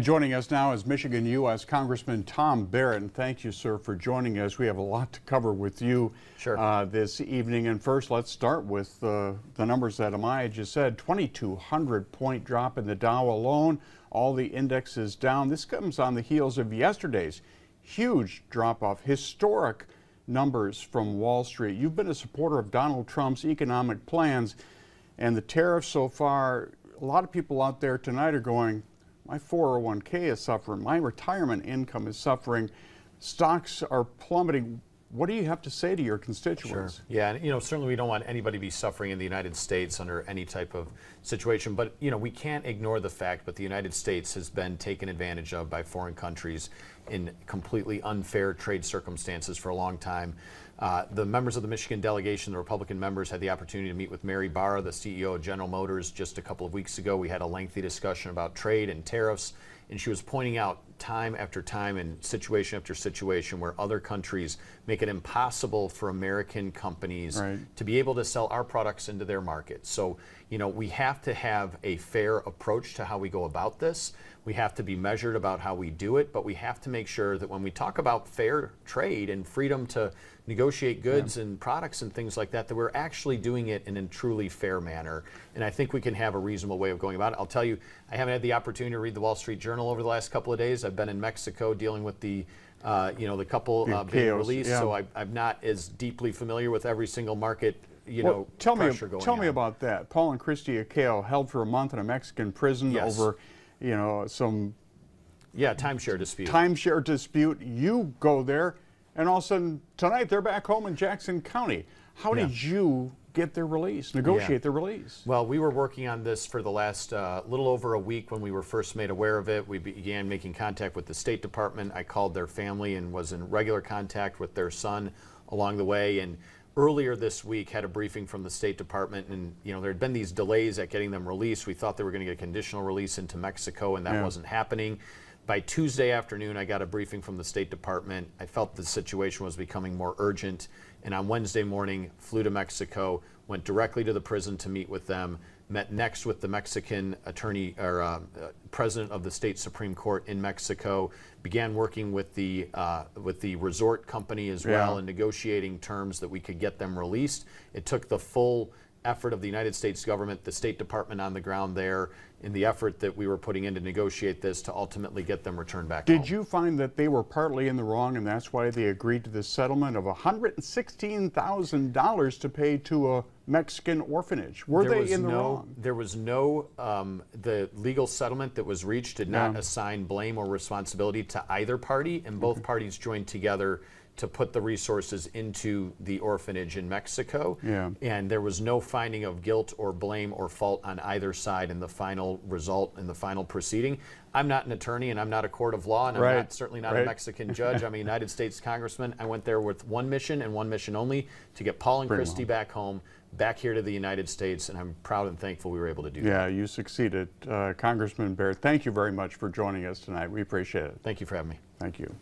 Joining us now is Michigan U.S. Congressman Tom Barrett, and thank you, sir, for joining us. We have a lot to cover with you this evening. And first, let's start with the numbers that Amaya just said. 2,200-point drop in the Dow alone. All the indexes down. This comes on the heels of yesterday's huge drop-off, historic numbers from Wall Street. You've been a supporter of Donald Trump's economic plans, and the tariffs so far. A lot of people out there tonight are going, my 401k is suffering, my retirement income is suffering, stocks are plummeting. What do you have to say to your constituents? Sure. Yeah, and certainly we don't want anybody to be suffering in the United States under any type of situation, but we can't ignore the fact that the United States has been taken advantage of by foreign countries in completely unfair trade circumstances for a long time. The members of the Michigan delegation, the Republican members, had the opportunity to meet with Mary Barra, the CEO of General Motors, just a couple of weeks ago. We had a lengthy discussion about trade and tariffs, and she was pointing out time after time and situation after situation where other countries make it impossible for American companies to be able to sell our products into their market. So, we have to have a fair approach to how we go about this. We have to be measured about how we do it, but we have to make sure that when we talk about fair trade and freedom to negotiate goods and products and things like that, that we're actually doing it in a truly fair manner. And I think we can have a reasonable way of going about it. I'll tell you, I haven't had the opportunity to read the Wall Street Journal over the last couple of days. I've been in Mexico dealing with the couple being released, so I'm not as deeply familiar with every single market. Tell me about that. Paul and Christy Akeos held for a month in a Mexican prison over, some timeshare dispute. Timeshare dispute. You go there, and all of a sudden tonight they're back home in Jackson County. How did you get their release, negotiate their release? Well, we were working on this for the last little over a week when we were first made aware of it. We began making contact with the State Department. I called their family and was in regular contact with their son along the way. And earlier this week had a briefing from the State Department, and there had been these delays at getting them released. We thought they were going to get a conditional release into Mexico, and that wasn't happening. By Tuesday afternoon, I got a briefing from the State Department. I felt the situation was becoming more urgent, and on Wednesday morning, flew to Mexico, went directly to the prison to meet with them, met next with the Mexican attorney or president of the state Supreme Court in Mexico, began working with the resort company as well in negotiating terms that we could get them released. It took the full effort of the United States government, the State Department on the ground there, in the effort that we were putting in to negotiate this to ultimately get them returned back home. Did you find that they were partly in the wrong, and that's why they agreed to this settlement of $116,000 to pay to a Mexican orphanage? Were they in the wrong? There was no, the legal settlement that was reached did not assign blame or responsibility to either party, and both parties joined together to put the resources into the orphanage in Mexico. And there was no finding of guilt or blame or fault on either side in the final result, in the final proceeding. I'm not an attorney and I'm not a court of law, and I'm certainly not a Mexican judge. I'm a United States congressman. I went there with one mission and one mission only, to get Paul and Christy back home, back here to the United States, and I'm proud and thankful we were able to do that. Yeah, you succeeded. Congressman Barrett, thank you very much for joining us tonight. We appreciate it. Thank you for having me. Thank you.